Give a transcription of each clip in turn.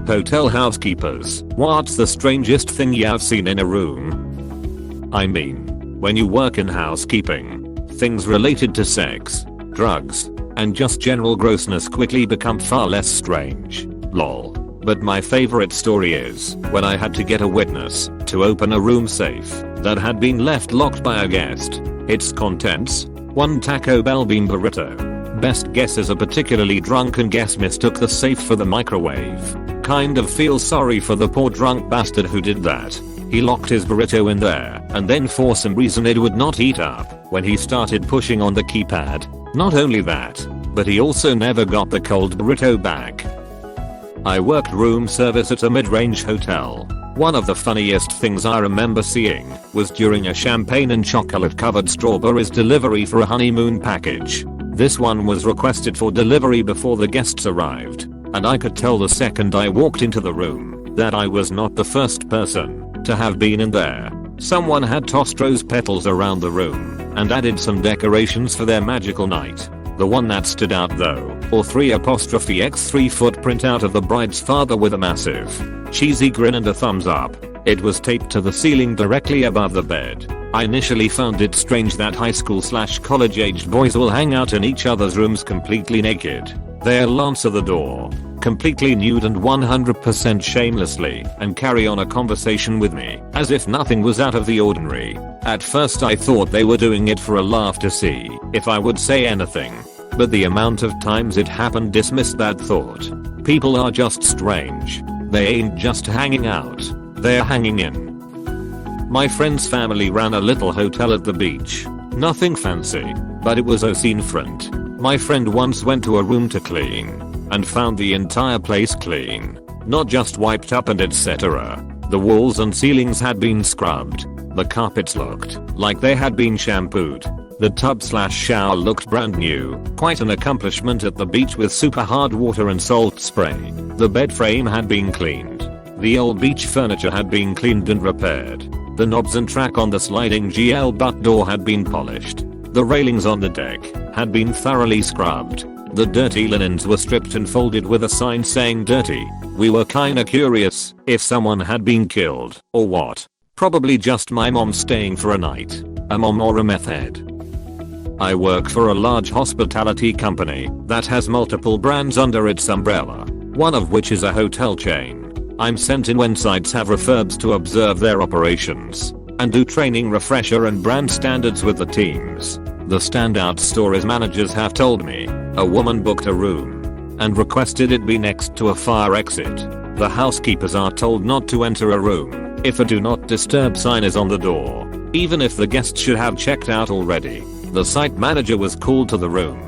Hotel housekeepers, what's the strangest thing you've seen in a room? I mean, when you work in housekeeping, things related to sex, drugs, and just general grossness quickly become far less strange. Lol. But my favorite story is when I had to get a witness to open a room safe that had been left locked by a guest. Its contents: 1 Taco Bell bean burrito. Best guess is a particularly drunken guest mistook the safe for the microwave. Kind of feel sorry for the poor drunk bastard who did that. He locked his burrito in there and then for some reason it would not heat up when he started pushing on the keypad. Not only that, but he also never got the cold burrito back. I worked room service at a mid-range hotel. One of the funniest things I remember seeing was during a champagne and chocolate covered strawberries delivery for a honeymoon package. This one was requested for delivery before the guests arrived, and I could tell the second I walked into the room that I was not the first person to have been in there. Someone had tossed rose petals around the room and added some decorations for their magical night. The one that stood out though, or 3*X3 footprint out of the bride's father with a massive, cheesy grin and a thumbs up. It was taped to the ceiling directly above the bed. I initially found it strange that high school/college aged boys will hang out in each other's rooms completely naked. They'll answer the door, completely nude and 100% shamelessly, and carry on a conversation with me, as if nothing was out of the ordinary. At first I thought they were doing it for a laugh to see if I would say anything, but the amount of times it happened dismissed that thought. People are just strange. They ain't just hanging out, they're hanging in. My friend's family ran a little hotel at the beach. Nothing fancy, but it was oceanfront. My friend once went to a room to clean and found the entire place clean, not just wiped up and etc. The walls and ceilings had been scrubbed. The carpets looked like they had been shampooed. The tub/shower looked brand new, quite an accomplishment at the beach with super hard water and salt spray. The bed frame had been cleaned. The old beach furniture had been cleaned and repaired. The knobs and track on the sliding GL butt door had been polished. The railings on the deck had been thoroughly scrubbed. The dirty linens were stripped and folded with a sign saying dirty. We were kinda curious if someone had been killed or what. Probably just my mom staying for a night. A mom or a meth head. I work for a large hospitality company that has multiple brands under its umbrella, one of which is a hotel chain. I'm sent in when sites have refurbs to observe their operations and do training refresher and brand standards with the teams. The standout stories managers have told me, a woman booked a room and requested it be next to a fire exit. The housekeepers are told not to enter a room if a do not disturb sign is on the door, even if the guest should have checked out already. The site manager was called to the room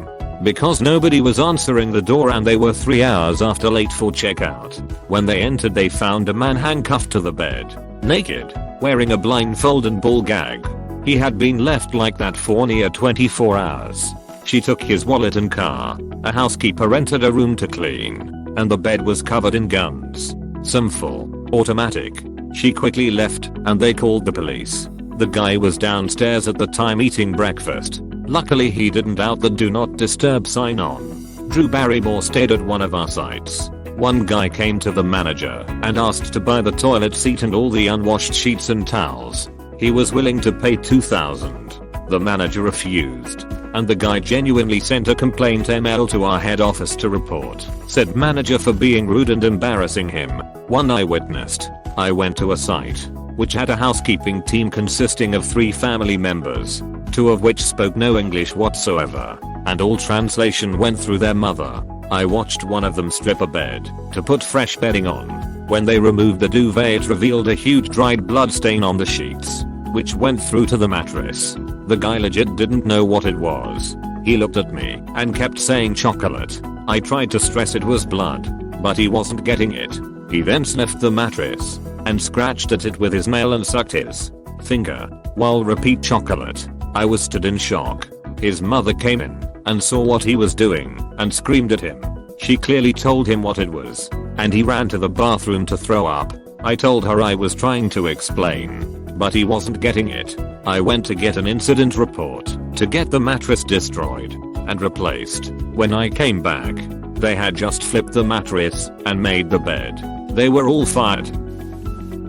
because nobody was answering the door and they were 3 hours after late for checkout. When they entered they found a man handcuffed to the bed, naked, wearing a blindfold and ball gag. He had been left like that for near 24 hours. She took his wallet and car. A housekeeper entered a room to clean, and the bed was covered in guns. Some full automatic. She quickly left and they called the police. The guy was downstairs at the time eating breakfast. Luckily he didn't out the do not disturb sign on. Drew Barrymore stayed at one of our sites. One guy came to the manager and asked to buy the toilet seat and all the unwashed sheets and towels. He was willing to pay $2,000. The manager refused, and the guy genuinely sent a complaint email to our head office to report said manager for being rude and embarrassing him. One I witnessed. I went to a site which had a housekeeping team consisting of 3 family members, 2 of which spoke no English whatsoever, and all translation went through their mother. I watched one of them strip a bed to put fresh bedding on. When they removed the duvet it revealed a huge dried blood stain on the sheets, which went through to the mattress. The guy legit didn't know what it was. He looked at me and kept saying chocolate. I tried to stress it was blood, but he wasn't getting it. He then sniffed the mattress and scratched at it with his nail and sucked his finger while repeat chocolate. I was stood in shock. His mother came in and saw what he was doing and screamed at him. She clearly told him what it was, and he ran to the bathroom to throw up. I told her I was trying to explain, but he wasn't getting it. I went to get an incident report to get the mattress destroyed and replaced. When I came back, they had just flipped the mattress and made the bed. They were all fired.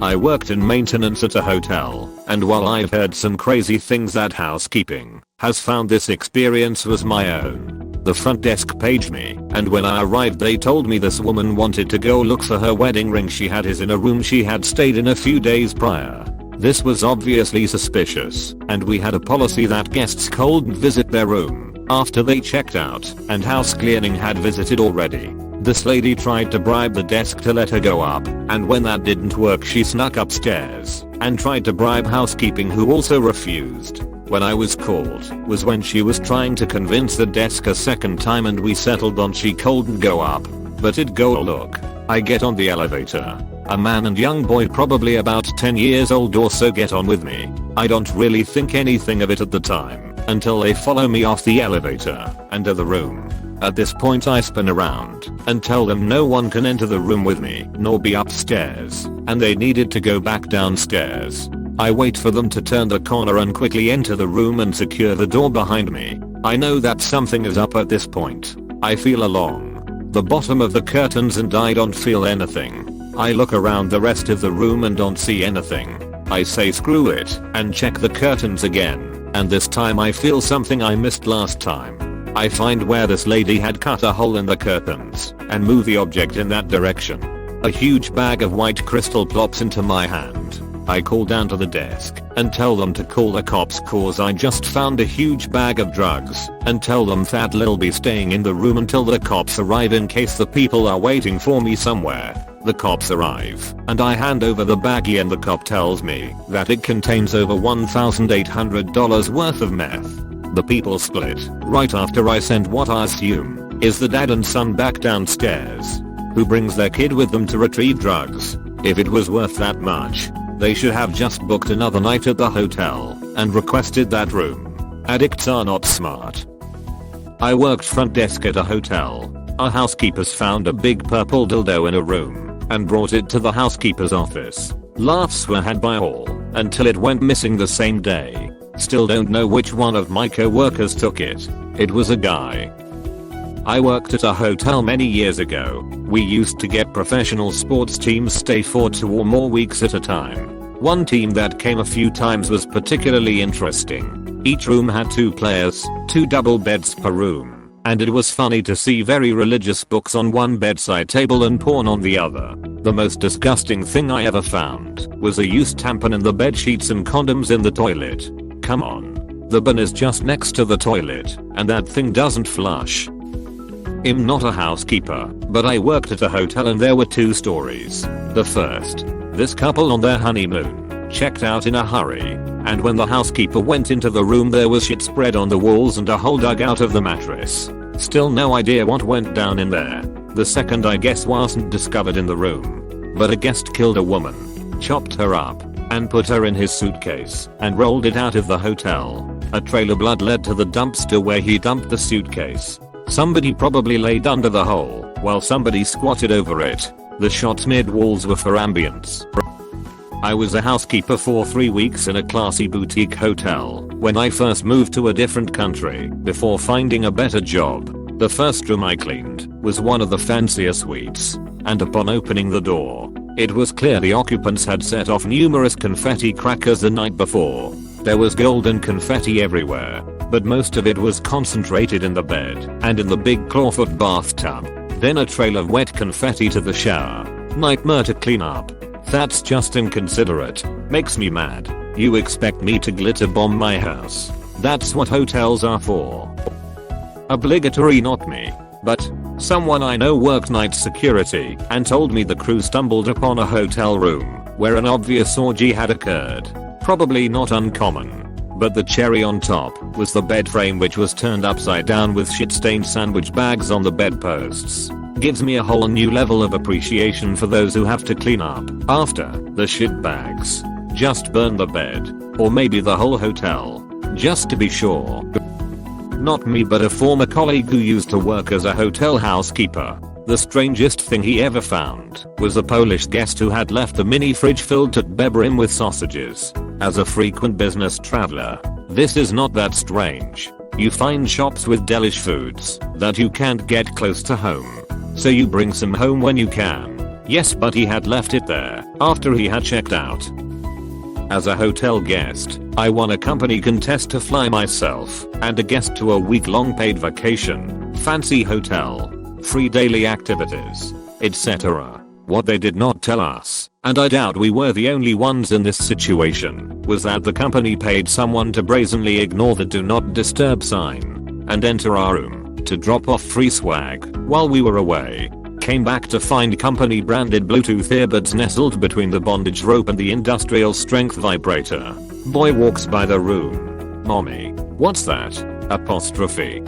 I worked in maintenance at a hotel, and while I've heard some crazy things that housekeeping has found, this experience was my own. The front desk paged me, and when I arrived they told me this woman wanted to go look for her wedding ring she had his in a room she had stayed in a few days prior. This was obviously suspicious, and we had a policy that guests couldn't visit their room after they checked out, and house cleaning had visited already. This lady tried to bribe the desk to let her go up, and when that didn't work she snuck upstairs and tried to bribe housekeeping, who also refused. When I was called was when she was trying to convince the desk a second time, and we settled on she couldn't go up, but it'd go look. I get on the elevator. A man and young boy probably about 10 years old also get on with me. I don't really think anything of it at the time until they follow me off the elevator and to the room. At this point I spin around and tell them no one can enter the room with me nor be upstairs, and they needed to go back downstairs. I wait for them to turn the corner and quickly enter the room and secure the door behind me. I know that something is up at this point. I feel along the bottom of the curtains and I don't feel anything. I look around the rest of the room and don't see anything. I say screw it and check the curtains again, and this time I feel something I missed last time. I find where this lady had cut a hole in the curtains and move the object in that direction. A huge bag of white crystal plops into my hand. I call down to the desk and tell them to call the cops cause I just found a huge bag of drugs, and tell them that Lil be staying in the room until the cops arrive in case the people are waiting for me somewhere. The cops arrive and I hand over the baggie and the cop tells me that it contains over $1,800 worth of meth. The people split right after I send what I assume is the dad and son back downstairs, who brings their kid with them to retrieve drugs. If it was worth that much, they should have just booked another night at the hotel and requested that room. Addicts are not smart. I worked front desk at a hotel. Our housekeepers found a big purple dildo in a room and brought it to the housekeeper's office. Laughs were had by all until it went missing the same day. Still don't know which one of my co-workers took it. It was a guy. I worked at a hotel many years ago. We used to get professional sports teams stay for 2 or more weeks at a time. One team that came a few times was particularly interesting. Each room had 2 players, 2 double beds per room, and it was funny to see very religious books on one bedside table and porn on the other. The most disgusting thing I ever found was a used tampon in the bed sheets and condoms in the toilet. Come on. The bin is just next to the toilet, and that thing doesn't flush. I'm not a housekeeper, but I worked at a hotel and there were 2 stories. The first, this couple on their honeymoon checked out in a hurry, and when the housekeeper went into the room there was shit spread on the walls and a hole dug out of the mattress. Still no idea what went down in there. The second I guess wasn't discovered in the room, but a guest killed a woman, chopped her up, and put her in his suitcase and rolled it out of the hotel. A trail of blood led to the dumpster where he dumped the suitcase. Somebody probably laid under the hole while somebody squatted over it. The shot smeared walls were for ambience. I was a housekeeper for 3 weeks in a classy boutique hotel when I first moved to a different country before finding a better job. The first room I cleaned was one of the fancier suites, and upon opening the door, it was clear the occupants had set off numerous confetti crackers the night before. There was golden confetti everywhere, but most of it was concentrated in the bed and in the big clawfoot bathtub. Then a trail of wet confetti to the shower. Nightmare to clean up. That's just inconsiderate. Makes me mad. You expect me to glitter bomb my house? That's what hotels are for. Obligatory not me, but someone I know worked night security and told me the crew stumbled upon a hotel room where an obvious orgy had occurred. Probably not uncommon. But the cherry on top was the bed frame, which was turned upside down with shit-stained sandwich bags on the bedposts. Gives me a whole new level of appreciation for those who have to clean up after the shit bags. Just burn the bed, or maybe the whole hotel, just to be sure. Not me, but a former colleague who used to work as a hotel housekeeper. The strangest thing he ever found was a Polish guest who had left the mini fridge filled to the brim with sausages. As a frequent business traveler, this is not that strange. You find shops with delish foods that you can't get close to home, so you bring some home when you can. Yes, but he had left it there after he had checked out. As a hotel guest, I won a company contest to fly myself and a guest to a week-long paid vacation, fancy hotel, free daily activities, etc. What they did not tell us, and I doubt we were the only ones in this situation, was that the company paid someone to brazenly ignore the do not disturb sign and enter our room to drop off free swag while we were away. Came back to find company branded Bluetooth earbuds nestled between the bondage rope and the industrial strength vibrator. Boy walks by the room. Mommy, what's that? Apostrophe.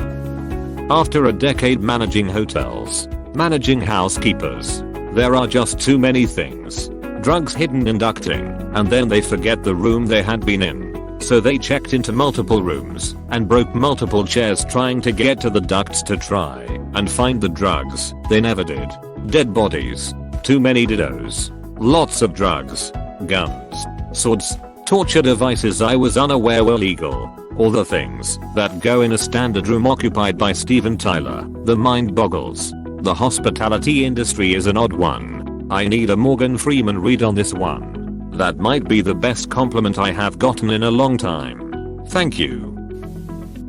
After a decade managing hotels, managing housekeepers, there are just too many things. Drugs hidden in ducting, and then they forget the room they had been in. So they checked into multiple rooms and broke multiple chairs trying to get to the ducts to try and find the drugs. They never did. Dead bodies. Too many dildos. Lots of drugs. Guns. Swords. Torture devices I was unaware were legal. All the things that go in a standard room occupied by Steven Tyler. The mind boggles. The hospitality industry is an odd one. I need a Morgan Freeman read on this one. That might be the best compliment I have gotten in a long time. Thank you.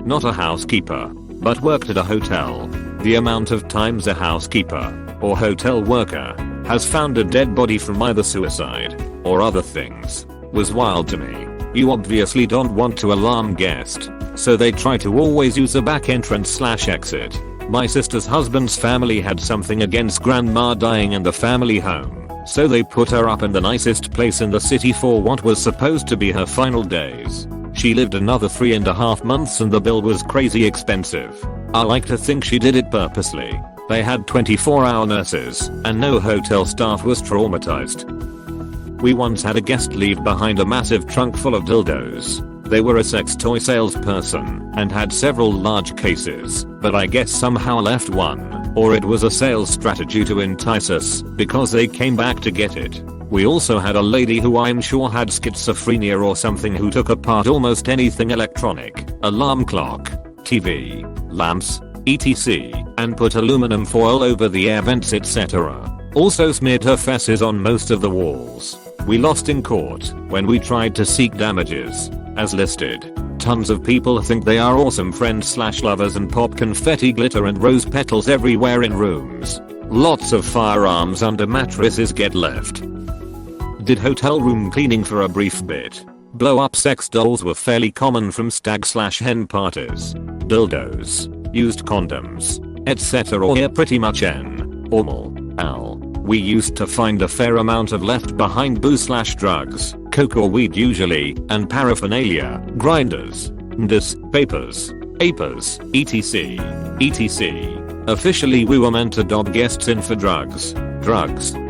Not a housekeeper, but worked at a hotel. The amount of times a housekeeper or hotel worker has found a dead body from either suicide or other things was wild to me. You obviously don't want to alarm guest, so they try to always use a back entrance/exit. My sister's husband's family had something against grandma dying in the family home. So they put her up in the nicest place in the city for what was supposed to be her final days. She lived another 3.5 months and the bill was crazy expensive. I like to think she did it purposely. They had 24-hour nurses and no hotel staff was traumatized. We once had a guest leave behind a massive trunk full of dildos. They were a sex toy salesperson and had several large cases, but I guess somehow left one, or it was a sales strategy to entice us because they came back to get it. We also had a lady who I'm sure had schizophrenia or something who took apart almost anything electronic, alarm clock, TV, lamps, etc. and put aluminum foil over the air vents etc. Also smeared her feces on most of the walls. We lost in court when we tried to seek damages. As listed, tons of people think they are awesome friends/lovers and pop confetti, glitter and rose petals everywhere in rooms. Lots of firearms under mattresses get left. Did hotel room cleaning for a brief bit. Blow up sex dolls were fairly common from stag/hen parties. Dildos, used condoms, etc. or pretty much normal. We used to find a fair amount of left behind booze/drugs, coke or weed usually, and paraphernalia, grinders, papers, apers, etc. Officially we were meant to dob guests in for drugs,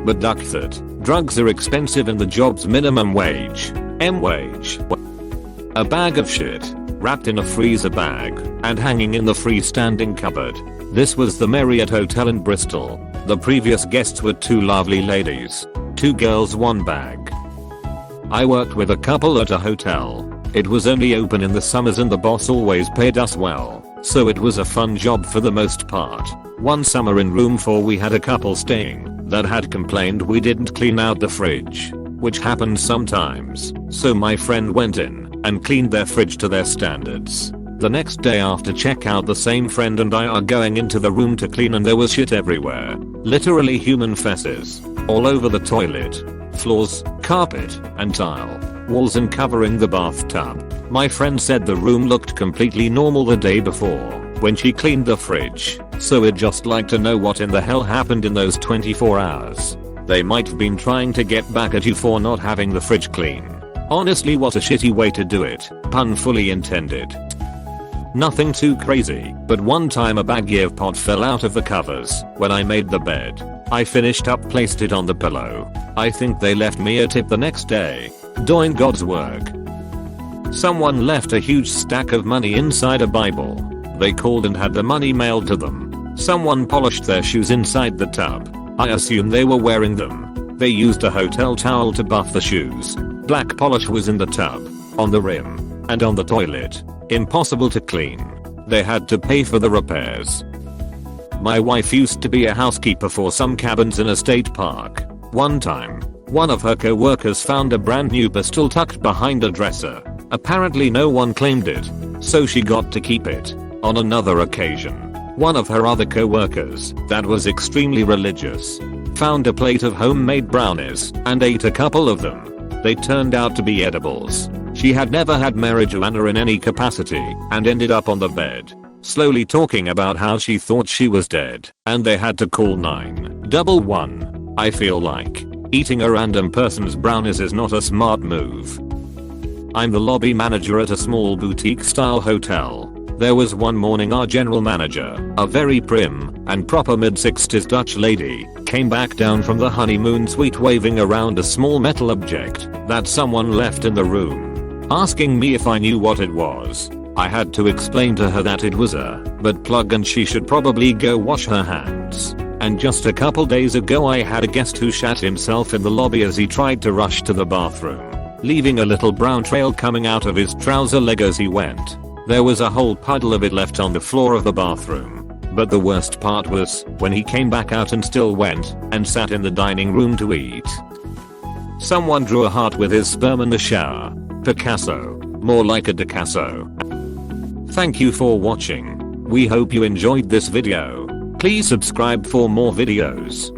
but duck that. Drugs are expensive and the job's minimum wage, wage. A bag of shit, wrapped in a freezer bag, and hanging in the freestanding cupboard. This was the Marriott Hotel in Bristol. The previous guests were 2 lovely ladies. 2 girls, 1 bag. I worked with a couple at a hotel. It was only open in the summers and the boss always paid us well, so it was a fun job for the most part. One summer in room 4 we had a couple staying that had complained we didn't clean out the fridge, which happens sometimes, so my friend went in and cleaned their fridge to their standards. The next day after checkout the same friend and I are going into the room to clean and there was shit everywhere. Literally human feces. All over the toilet, floors, carpet, and tile, walls and covering the bathtub. My friend said the room looked completely normal the day before when she cleaned the fridge, so we'd just like to know what in the hell happened in those 24 hours. They might have been trying to get back at you for not having the fridge clean. Honestly, what a shitty way to do it, pun fully intended. Nothing too crazy, but one time a baggie of pot fell out of the covers when I made the bed. I finished up, placed it on the pillow. I think they left me a tip the next day. Doing God's work. Someone left a huge stack of money inside a Bible. They called and had the money mailed to them. Someone polished their shoes inside the tub. I assume they were wearing them. They used a hotel towel to buff the shoes. Black polish was in the tub, on the rim, and on the toilet. Impossible to clean. They had to pay for the repairs. My wife used to be a housekeeper for some cabins in a state park. One time, one of her co-workers found a brand new pistol tucked behind a dresser. Apparently no one claimed it, so she got to keep it. On another occasion, one of her other co-workers, that was extremely religious, found a plate of homemade brownies and ate a couple of them. They turned out to be edibles. She had never had marijuana in any capacity and ended up on the bed, slowly talking about how she thought she was dead and they had to call 911. I feel like eating a random person's brownies is not a smart move. I'm the lobby manager at a small boutique style hotel. There was one morning our general manager, a very prim and proper mid-60s Dutch lady, came back down from the honeymoon suite waving around a small metal object that someone left in the room, asking me if I knew what it was. I had to explain to her that it was a butt plug and she should probably go wash her hands. And just a couple days ago I had a guest who shat himself in the lobby as he tried to rush to the bathroom, leaving a little brown trail coming out of his trouser leg as he went. There was a whole puddle of it left on the floor of the bathroom. But the worst part was when he came back out and still went and sat in the dining room to eat. Someone drew a heart with his sperm in the shower. Picasso. More like a Picasso. Thank you for watching. We hope you enjoyed this video. Please subscribe for more videos.